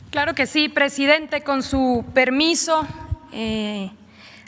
Claro que sí, presidente, con su permiso,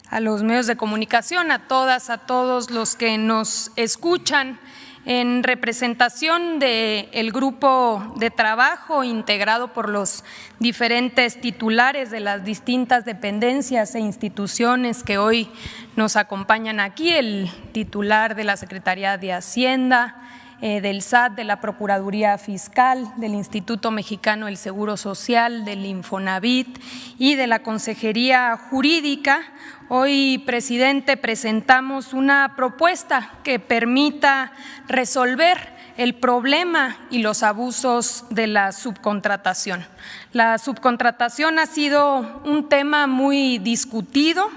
a los medios de comunicación, a todas, a todos los que nos escuchan, en representación del grupo de trabajo integrado por los diferentes titulares de las distintas dependencias e instituciones que hoy nos acompañan aquí, el titular de la Secretaría de Hacienda, del SAT, de la Procuraduría Fiscal, del Instituto Mexicano del Seguro Social, del Infonavit y de la Consejería Jurídica. Hoy, presidente, presentamos una propuesta que permita resolver el problema y los abusos de la subcontratación. La subcontratación ha sido un tema muy discutido,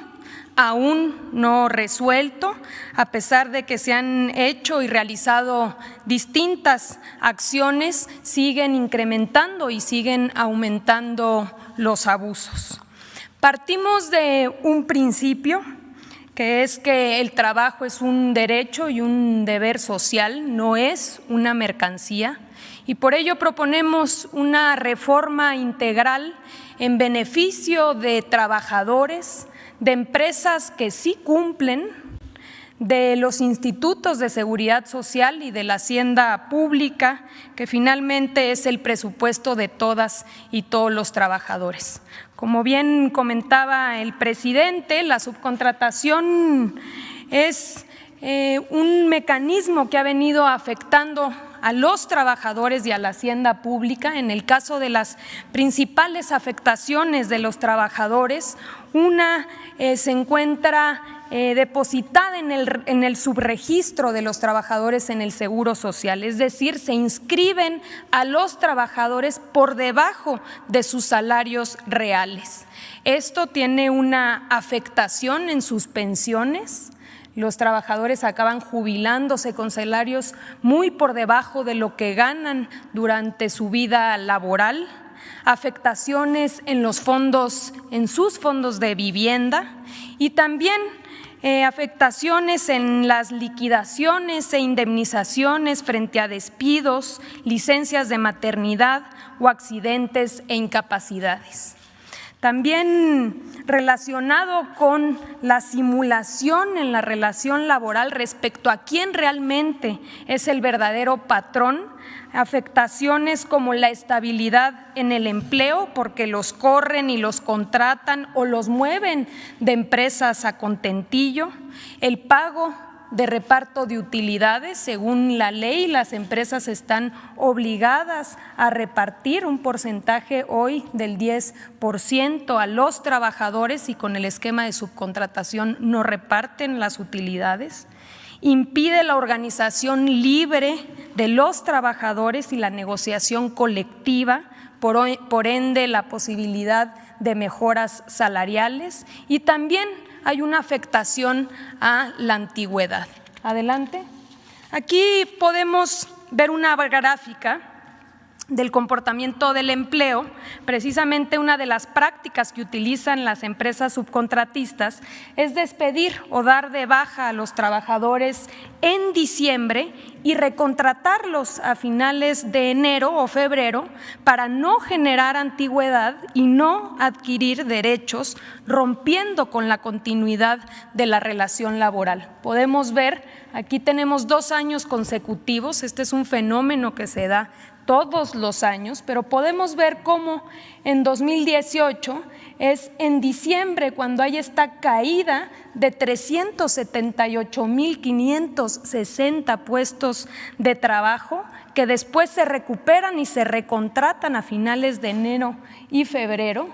aún no resuelto, a pesar de que se han hecho y realizado distintas acciones, siguen incrementando y siguen aumentando los abusos. Partimos de un principio, que es que el trabajo es un derecho y un deber social, no es una mercancía, y por ello proponemos una reforma integral en beneficio de trabajadores, de empresas que sí cumplen, de los institutos de seguridad social y de la hacienda pública, que finalmente es el presupuesto de todas y todos los trabajadores. Como bien comentaba el presidente, la subcontratación es un mecanismo que ha venido afectando a los trabajadores y a la hacienda pública. En el caso de las principales afectaciones de los trabajadores, una se encuentra depositada en el subregistro de los trabajadores en el Seguro Social, es decir, se inscriben a los trabajadores por debajo de sus salarios reales. Esto tiene una afectación en sus pensiones. Los trabajadores acaban jubilándose con salarios muy por debajo de lo que ganan durante su vida laboral, afectaciones en los fondos, en sus fondos de vivienda y también afectaciones en las liquidaciones e indemnizaciones frente a despidos, licencias de maternidad o accidentes e incapacidades. También relacionado con la simulación en la relación laboral respecto a quién realmente es el verdadero patrón, afectaciones como la estabilidad en el empleo porque los corren y los contratan o los mueven de empresas a contentillo, el pago de reparto de utilidades. Según la ley, las empresas están obligadas a repartir un porcentaje hoy del 10% a los trabajadores y con el esquema de subcontratación no reparten las utilidades. Impide la organización libre de los trabajadores y la negociación colectiva, por ende la posibilidad de mejoras salariales y también hay una afectación a la antigüedad. Adelante. Aquí podemos ver una gráfica del comportamiento del empleo. Precisamente una de las prácticas que utilizan las empresas subcontratistas es despedir o dar de baja a los trabajadores en diciembre y recontratarlos a finales de enero o febrero para no generar antigüedad y no adquirir derechos, rompiendo con la continuidad de la relación laboral. Podemos ver, aquí tenemos 2 años consecutivos, este es un fenómeno que se da todos los años, pero podemos ver cómo en 2018 es en diciembre cuando hay esta caída de 378,560 puestos de trabajo que después se recuperan y se recontratan a finales de enero y febrero,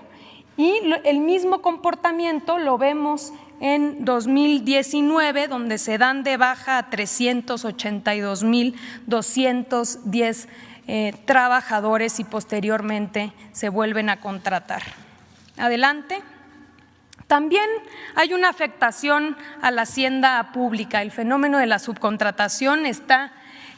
y el mismo comportamiento lo vemos en 2019, donde se dan de baja a 382,210 trabajadores y posteriormente se vuelven a contratar. Adelante. También hay una afectación a la hacienda pública. El fenómeno de la subcontratación está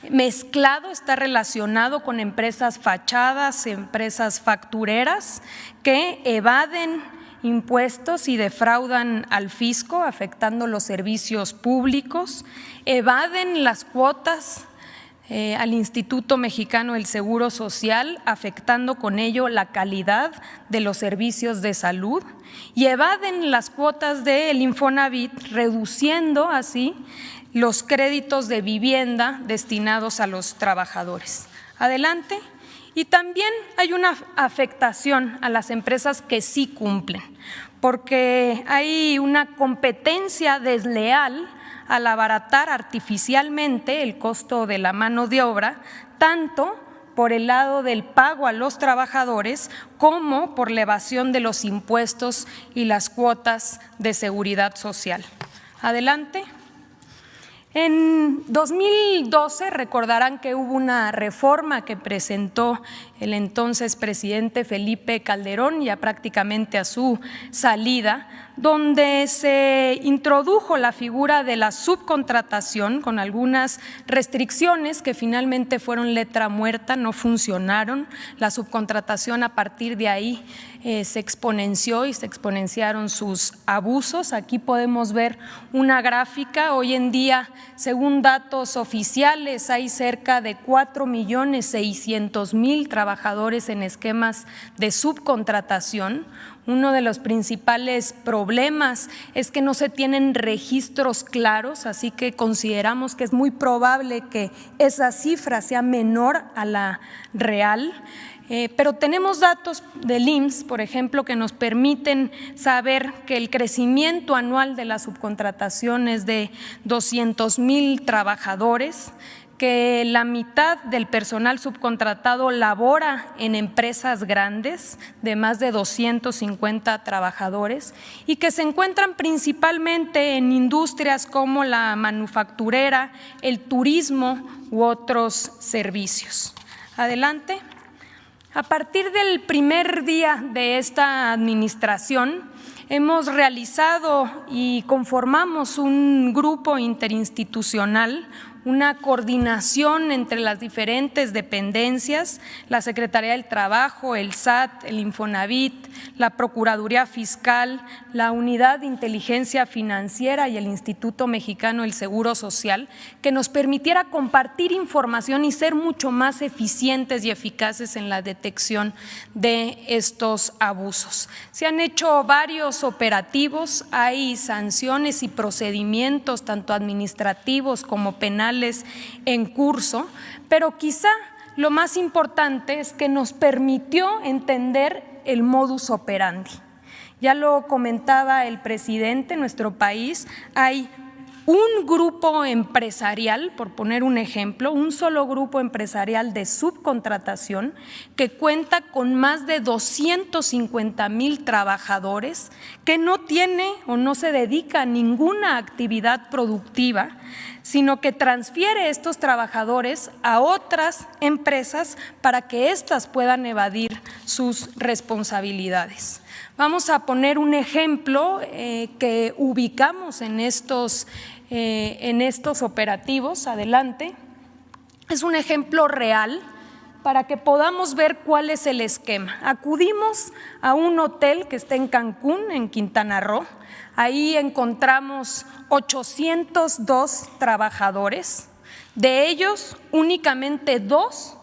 mezclado, está relacionado con empresas fachadas, empresas factureras que evaden impuestos y defraudan al fisco, afectando los servicios públicos, evaden las cuotas al Instituto Mexicano del Seguro Social, afectando con ello la calidad de los servicios de salud, y evaden las cuotas del Infonavit, reduciendo así los créditos de vivienda destinados a los trabajadores. Adelante. Y también hay una afectación a las empresas que sí cumplen, porque hay una competencia desleal al abaratar artificialmente el costo de la mano de obra, tanto por el lado del pago a los trabajadores como por la evasión de los impuestos y las cuotas de seguridad social. Adelante. En 2012 recordarán que hubo una reforma que presentó el entonces presidente Felipe Calderón, ya prácticamente a su salida, donde se introdujo la figura de la subcontratación con algunas restricciones que finalmente fueron letra muerta, no funcionaron. La subcontratación a partir de ahí se exponenció y se exponenciaron sus abusos. Aquí podemos ver una gráfica. Hoy en día, según datos oficiales, hay cerca de 4.600.000 trabajadores en esquemas de subcontratación. Uno de los principales problemas es que no se tienen registros claros, así que consideramos que es muy probable que esa cifra sea menor a la real. Pero tenemos datos del IMSS, por ejemplo, que nos permiten saber que el crecimiento anual de la subcontratación es de 200.000 trabajadores, que la mitad del personal subcontratado labora en empresas grandes de más de 250 trabajadores y que se encuentran principalmente en industrias como la manufacturera, el turismo u otros servicios. Adelante. A partir del primer día de esta administración, hemos realizado y conformamos un grupo interinstitucional, una coordinación entre las diferentes dependencias, la Secretaría del Trabajo, el SAT, el Infonavit, la Procuraduría Fiscal, la Unidad de Inteligencia Financiera y el Instituto Mexicano del Seguro Social, que nos permitiera compartir información y ser mucho más eficientes y eficaces en la detección de estos abusos. Se han hecho varios operativos, hay sanciones y procedimientos tanto administrativos como penales en curso, pero quizá lo más importante es que nos permitió entender el modus operandi. Ya lo comentaba el presidente, en nuestro país hay un grupo empresarial, por poner un ejemplo, un solo grupo empresarial de subcontratación que cuenta con más de 250,000 trabajadores, que no tiene o no se dedica a ninguna actividad productiva, sino que transfiere estos trabajadores a otras empresas para que éstas puedan evadir sus responsabilidades. Vamos a poner un ejemplo que ubicamos en estos operativos. Adelante. Es un ejemplo real para que podamos ver cuál es el esquema. Acudimos a un hotel que está en Cancún, en Quintana Roo. Ahí encontramos 802 trabajadores. De ellos, únicamente 2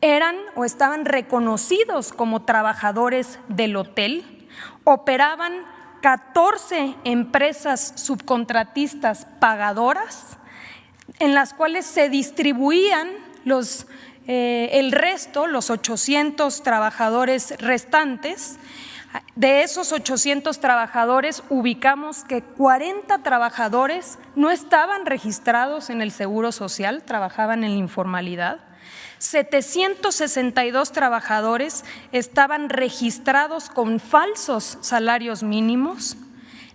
eran o estaban reconocidos como trabajadores del hotel. Operaban 14 empresas subcontratistas pagadoras, en las cuales se distribuían el resto, los 800 trabajadores restantes. De esos 800 trabajadores, ubicamos que 40 trabajadores no estaban registrados en el Seguro Social, trabajaban en la informalidad. 762 trabajadores estaban registrados con falsos salarios mínimos.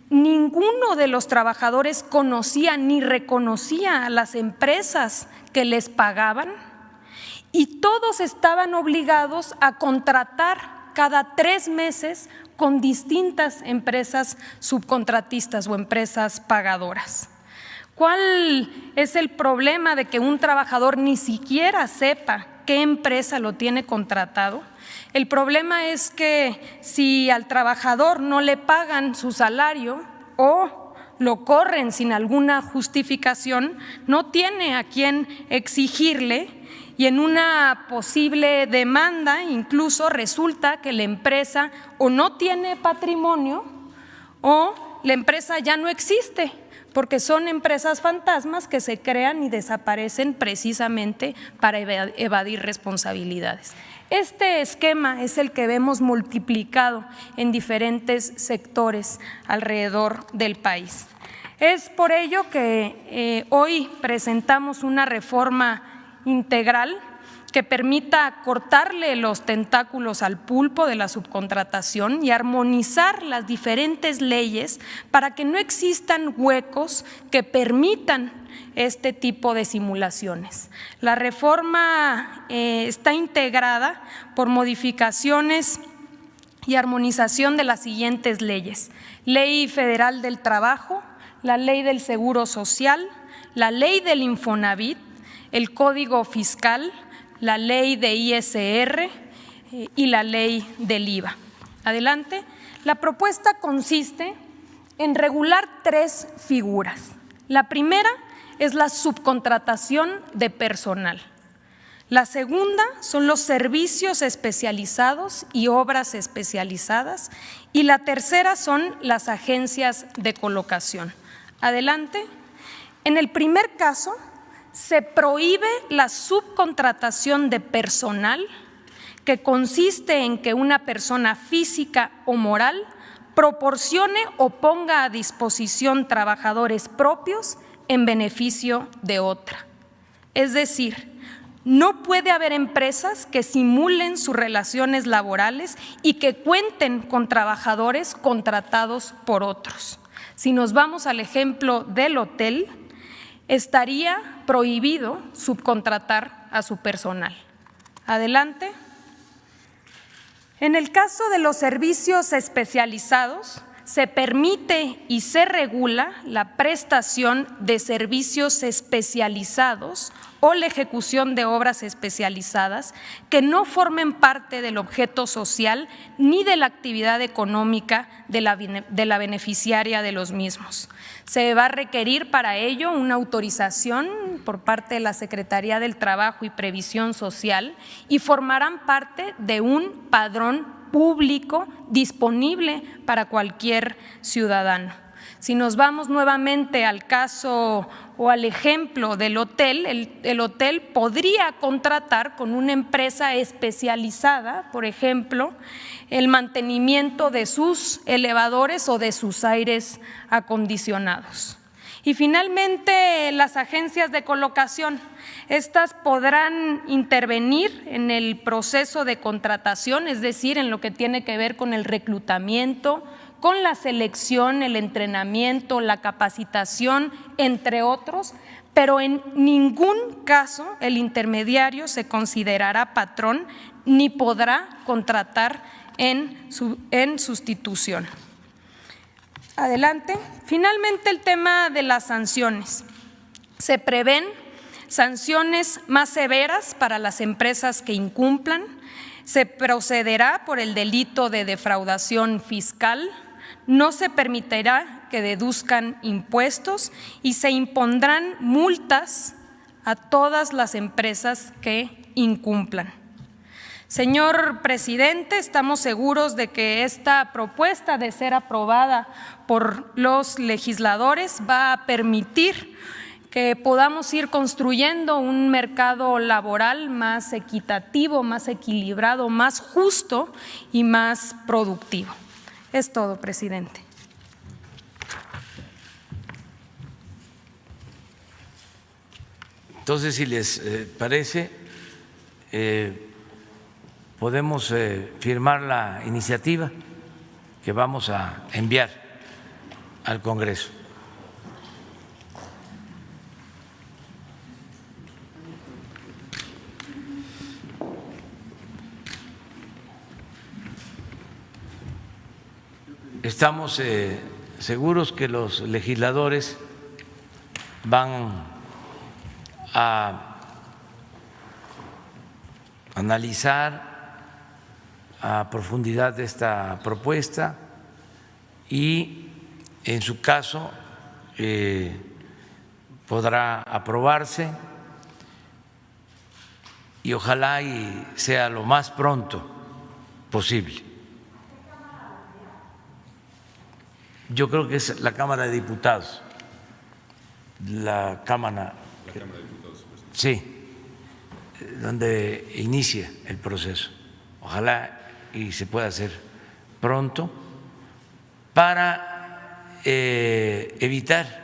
Ninguno de los trabajadores conocía ni reconocía a las empresas que les pagaban y todos estaban obligados a contratar cada 3 meses con distintas empresas subcontratistas o empresas pagadoras. ¿Cuál es el problema de que un trabajador ni siquiera sepa qué empresa lo tiene contratado? El problema es que si al trabajador no le pagan su salario o lo corren sin alguna justificación, no tiene a quién exigirle y en una posible demanda incluso resulta que la empresa o no tiene patrimonio o la empresa ya no existe, porque son empresas fantasmas que se crean y desaparecen precisamente para evadir responsabilidades. Este esquema es el que vemos multiplicado en diferentes sectores alrededor del país. Es por ello que hoy presentamos una reforma integral que permita cortarle los tentáculos al pulpo de la subcontratación y armonizar las diferentes leyes para que no existan huecos que permitan este tipo de simulaciones. La reforma está integrada por modificaciones y armonización de las siguientes leyes: Ley Federal del Trabajo, la Ley del Seguro Social, la Ley del Infonavit, el Código Fiscal, la Ley de ISR y la Ley del IVA. Adelante. La propuesta consiste en regular 3 figuras. La primera es la subcontratación de personal. La segunda son los servicios especializados y obras especializadas. Y la tercera son las agencias de colocación. Adelante. En el primer caso, se prohíbe la subcontratación de personal, que consiste en que una persona física o moral proporcione o ponga a disposición trabajadores propios en beneficio de otra. Es decir, no puede haber empresas que simulen sus relaciones laborales y que cuenten con trabajadores contratados por otros. Si nos vamos al ejemplo del hotel, estaría prohibido subcontratar a su personal. Adelante. En el caso de los servicios especializados, se permite y se regula la prestación de servicios especializados o la ejecución de obras especializadas que no formen parte del objeto social ni de la actividad económica de la beneficiaria de los mismos. Se va a requerir para ello una autorización por parte de la Secretaría del Trabajo y Previsión Social y formarán parte de un padrón público disponible para cualquier ciudadano. Si nos vamos nuevamente al caso o al ejemplo del hotel, el hotel podría contratar con una empresa especializada, por ejemplo, el mantenimiento de sus elevadores o de sus aires acondicionados. Y finalmente, las agencias de colocación. Estas podrán intervenir en el proceso de contratación, es decir, en lo que tiene que ver con el reclutamiento, con la selección, el entrenamiento, la capacitación, entre otros, pero en ningún caso el intermediario se considerará patrón ni podrá contratar en sustitución. Adelante. Finalmente, el tema de las sanciones. Se prevén sanciones más severas para las empresas que incumplan. Se procederá por el delito de defraudación fiscal. No se permitirá que deduzcan impuestos y se impondrán multas a todas las empresas que incumplan. Señor presidente, estamos seguros de que esta propuesta, de ser aprobada por los legisladores, va a permitir que podamos ir construyendo un mercado laboral más equitativo, más equilibrado, más justo y más productivo. Es todo, presidente. Entonces, si les parece, podemos firmar la iniciativa que vamos a enviar al Congreso. Estamos seguros que los legisladores van a analizar a profundidad esta propuesta y, en su caso, podrá aprobarse y ojalá y sea lo más pronto posible. Yo creo que es la Cámara de Diputados. La Cámara de Diputados. Sí, donde inicia el proceso. Ojalá y se pueda hacer pronto para evitar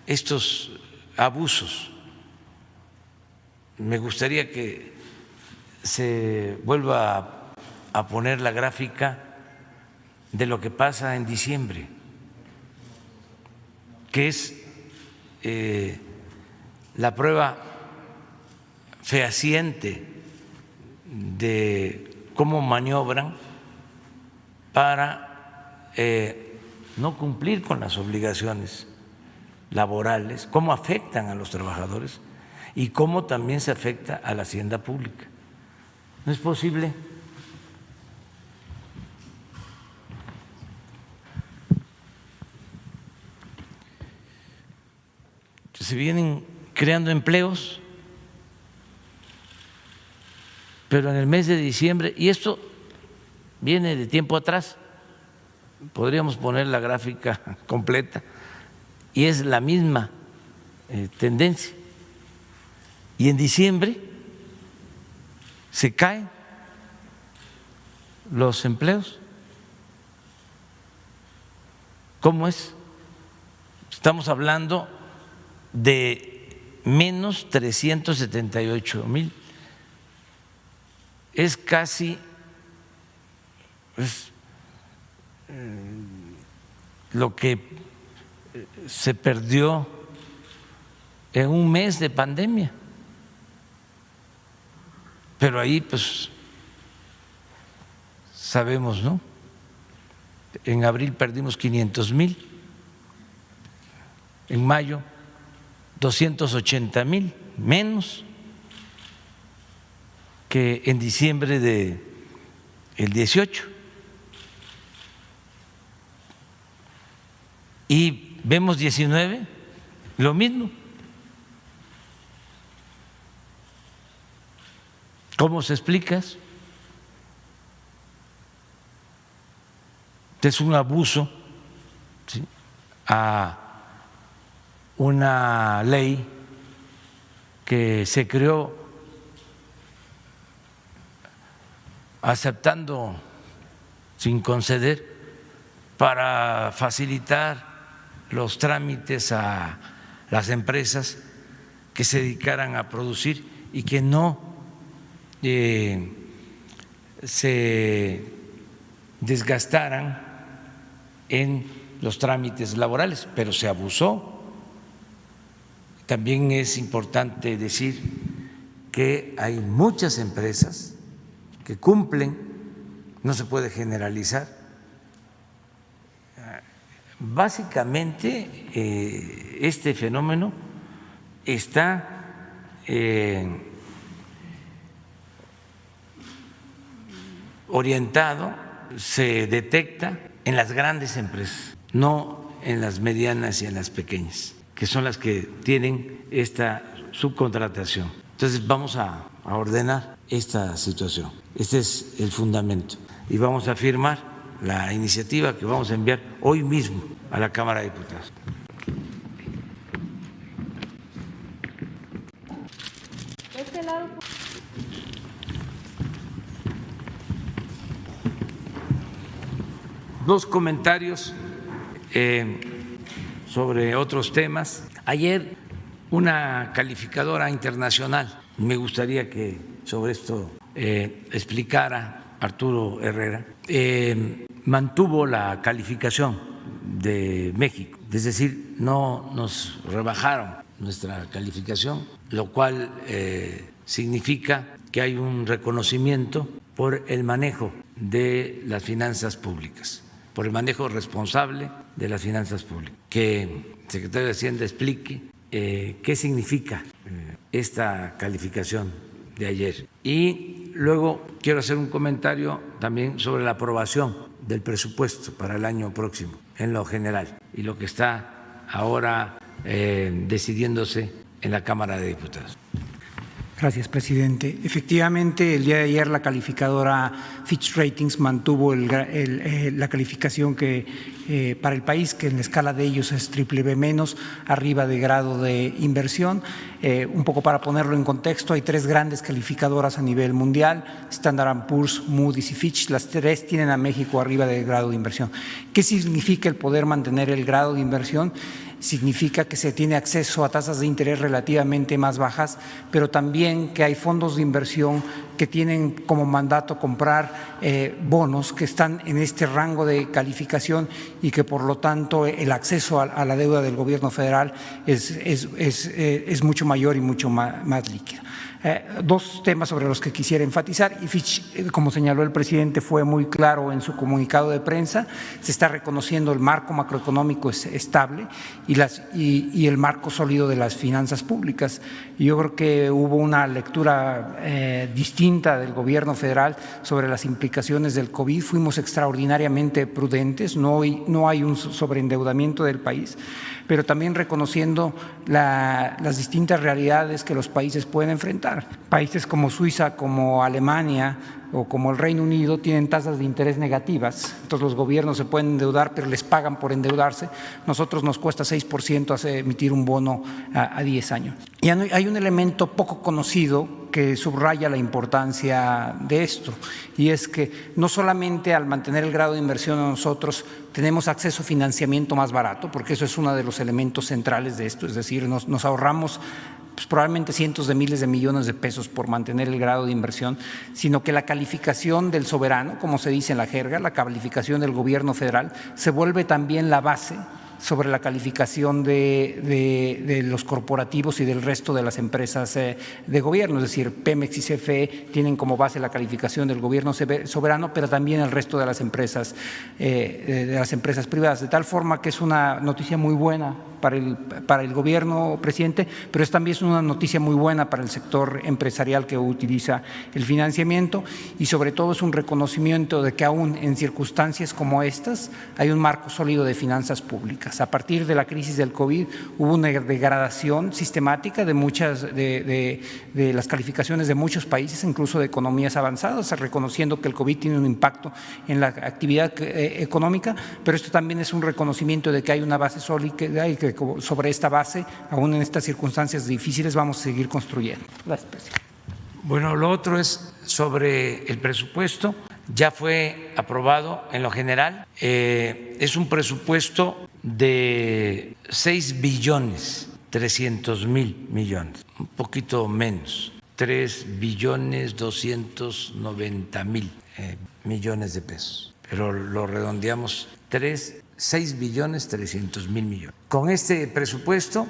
estos abusos. Me gustaría que se vuelva a poner la gráfica de lo que pasa en diciembre, que es la prueba fehaciente de cómo maniobran para no cumplir con las obligaciones laborales, cómo afectan a los trabajadores y cómo también se afecta a la hacienda pública. No es posible se vienen creando empleos, pero en el mes de diciembre, y esto viene de tiempo atrás, podríamos poner la gráfica completa, y es la misma tendencia. Y en diciembre se caen los empleos. ¿Cómo es? Estamos hablando de menos 378,000. Es casi lo que se perdió en un mes de pandemia. Pero ahí pues sabemos, ¿no? En abril perdimos 500,000, en mayo 280,000 menos que en diciembre del 18. Y vemos 19, lo mismo. ¿Cómo se explica? Es un abuso, ¿sí?, a una ley que se creó aceptando sin conceder para facilitar los trámites a las empresas que se dedicaran a producir y que no se desgastaran en los trámites laborales, pero se abusó. También es importante decir que hay muchas empresas que cumplen, no se puede generalizar. Básicamente, este fenómeno está orientado, se detecta en las grandes empresas, no en las medianas y en las pequeñas, que son las que tienen esta subcontratación. Entonces vamos a ordenar esta situación. Este es el fundamento. Y vamos a firmar la iniciativa que vamos a enviar hoy mismo a la Cámara de Diputados. Dos comentarios sobre otros temas. Ayer una calificadora internacional, me gustaría que sobre esto explicara Arturo Herrera, mantuvo la calificación de México, es decir, no nos rebajaron nuestra calificación, lo cual significa que hay un reconocimiento por el manejo de las finanzas públicas, por el manejo responsable de las finanzas públicas. Que el secretario de Hacienda explique qué significa esta calificación de ayer. Y luego quiero hacer un comentario también sobre la aprobación del presupuesto para el año próximo en lo general y lo que está ahora decidiéndose en la Cámara de Diputados. Gracias, presidente. Efectivamente, el día de ayer la calificadora Fitch Ratings mantuvo la calificación que para el país, que en la escala de ellos es BBB-, arriba de grado de inversión. Un poco para ponerlo en contexto, hay 3 grandes calificadoras a nivel mundial, Standard & Poor's, Moody's y Fitch. Las 3 tienen a México arriba del grado de inversión. ¿Qué significa el poder mantener el grado de inversión? Significa que se tiene acceso a tasas de interés relativamente más bajas, pero también que hay fondos de inversión que tienen como mandato comprar bonos que están en este rango de calificación y que por lo tanto el acceso a la deuda del gobierno federal es mucho mayor y mucho más líquido. 2 temas sobre los que quisiera enfatizar, y Fitch, como señaló el presidente, fue muy claro en su comunicado de prensa. Se está reconociendo el marco macroeconómico estable y el marco sólido de las finanzas públicas. Y yo creo que hubo una lectura distinta del gobierno federal sobre las implicaciones del COVID. Fuimos extraordinariamente prudentes, no hay un sobreendeudamiento del país, pero también reconociendo las distintas realidades que los países pueden enfrentar. Países como Suiza, como Alemania o como el Reino Unido tienen tasas de interés negativas, entonces los gobiernos se pueden endeudar, pero les pagan por endeudarse. Nosotros nos cuesta 6% emitir un bono a 10 años. Y hay un elemento poco conocido que subraya la importancia de esto, y es que no solamente al mantener el grado de inversión nosotros tenemos acceso a financiamiento más barato, porque eso es uno de los elementos centrales de esto, es decir, nos ahorramos probablemente cientos de miles de millones de pesos por mantener el grado de inversión, sino que la calificación del soberano, como se dice en la jerga, la calificación del gobierno federal, se vuelve también la base sobre la calificación de los corporativos y del resto de las empresas de gobierno, es decir, Pemex y CFE tienen como base la calificación del gobierno soberano, pero también el resto de las empresas privadas, de tal forma que es una noticia muy buena para el gobierno, presidente, pero también es una noticia muy buena para el sector empresarial que utiliza el financiamiento, y sobre todo es un reconocimiento de que aún en circunstancias como estas hay un marco sólido de finanzas públicas. A partir de la crisis del COVID hubo una degradación sistemática de muchas de las calificaciones de muchos países, incluso de economías avanzadas, reconociendo que el COVID tiene un impacto en la actividad económica, pero esto también es un reconocimiento de que hay una base sólida y que sobre esta base, aún en estas circunstancias difíciles, vamos a seguir construyendo. Gracias, presidente. Bueno, lo otro es sobre el presupuesto. Ya fue aprobado en lo general. Es un presupuesto de 6.300.000.000.000, un poquito menos, 3.290.000.000.000 de pesos, pero lo redondeamos 6.300.000.000.000. Con este presupuesto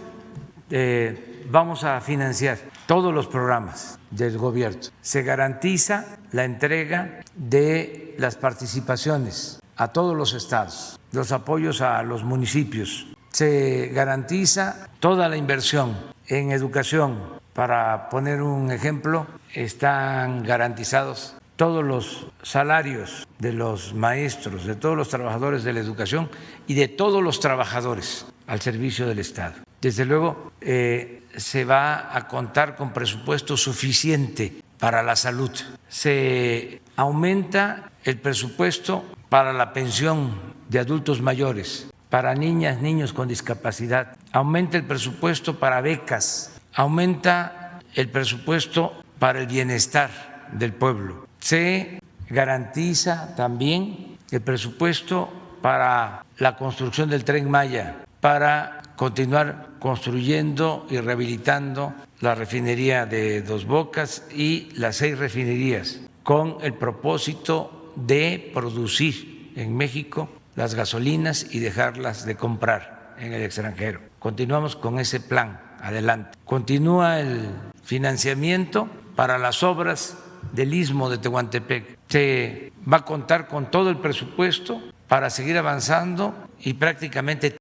vamos a financiar todos los programas del gobierno. Se garantiza la entrega de las participaciones a todos los estados, los apoyos a los municipios. Se garantiza toda la inversión en educación. Para poner un ejemplo, están garantizados todos los salarios de los maestros, de todos los trabajadores de la educación y de todos los trabajadores al servicio del Estado. Desde luego, se va a contar con presupuesto suficiente para la salud. Se aumenta el presupuesto para la pensión de adultos mayores, para niñas, niños con discapacidad. Aumenta el presupuesto para becas. Aumenta el presupuesto para el bienestar del pueblo. Se garantiza también el presupuesto para la construcción del Tren Maya, para continuar construyendo y rehabilitando la refinería de Dos Bocas y las 6 refinerías, con el propósito de producir en México las gasolinas y dejarlas de comprar en el extranjero. Continuamos con ese plan, adelante. Continúa el financiamiento para las obras del Istmo de Tehuantepec. Se va a contar con todo el presupuesto para seguir avanzando y prácticamente